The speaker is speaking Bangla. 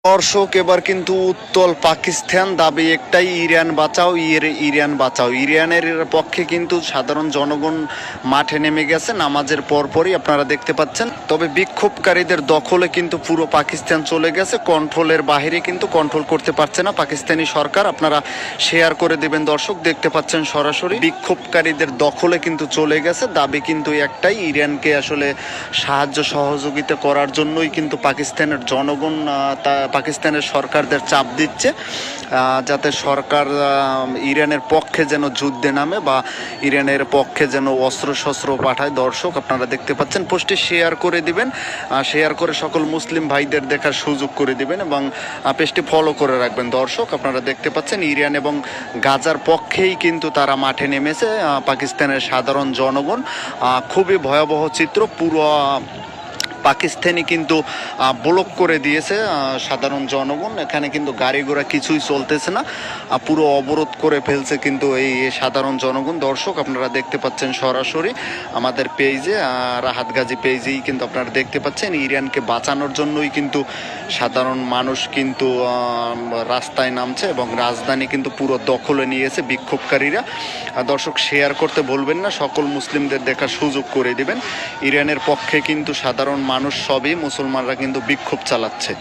দর্শক, এবার কিন্তু উত্তল পাকিস্তান, দাবি একটাই, ইরান বাঁচাও, ইরান বাঁচাও। ইরানের পক্ষে কিন্তু সাধারণ জনগণ মাঠে নেমে গেছে নামাজের পরপরই, আপনারা দেখতে পাচ্ছেন। তবে বিক্ষোভকারীদের দখলে কিন্তু পুরো পাকিস্তান চলে গেছে, কন্ট্রোলের বাইরে কিন্তু কন্ট্রোল করতে পারছে না পাকিস্তানি সরকার। আপনারা শেয়ার করে দেবেন দর্শক, দেখতে পাচ্ছেন সরাসরি বিক্ষোভকারীদের দখলে কিন্তু চলে গেছে। দাবি কিন্তু একটাই, ইরানকে আসলে সাহায্য সহযোগিতা করার জন্যই কিন্তু পাকিস্তানের জনগণ পাকিস্তানের সরকারদের চাপ দিচ্ছে, যাতে সরকার ইরানের পক্ষে যেন যুদ্ধে নামে বা ইরানের পক্ষে যেন অস্ত্রশস্ত্র পাঠায়। দর্শক, আপনারা দেখতে পাচ্ছেন, পোস্টে শেয়ার করে দিবেন, শেয়ার করে সকল মুসলিম ভাইদের দেখার সুযোগ করে দিবেন এবং পেজটি ফলো করে রাখবেন। দর্শক, আপনারা দেখতে পাচ্ছেন ইরান এবং গাজার পক্ষেই কিন্তু তারা মাঠে নেমেছে পাকিস্তানের সাধারণ জনগণ। খুবই ভয়াবহ চিত্র, পুরো পাকিস্তানি কিন্তু ব্লক করে দিয়েছে সাধারণ জনগণ। এখানে কিন্তু গাড়ি ঘোড়া কিছুই চলতেছে না, পুরো অবরোধ করে ফেলছে কিন্তু এই সাধারণ জনগণ। দর্শক, আপনারা দেখতে পাচ্ছেন সরাসরি আমাদের পেজে, রাহাত গাজী পেজেই কিন্তু আপনারা দেখতে পাচ্ছেন, ইরানকে বাঁচানোর জন্যই কিন্তু সাধারণ মানুষ কিন্তু রাস্তায় নামছে এবং রাজধানী কিন্তু পুরো দখলে নিয়েছে বিক্ষোভকারীরা। দর্শক, শেয়ার করতে ভুলবেন না, সকল মুসলিমদের দেখার সুযোগ করে দিবেন। ইরানের পক্ষে কিন্তু সাধারণ মানুষ সবই, মুসলমানরা কিন্তু বিক্ষোভ চালাচ্ছে।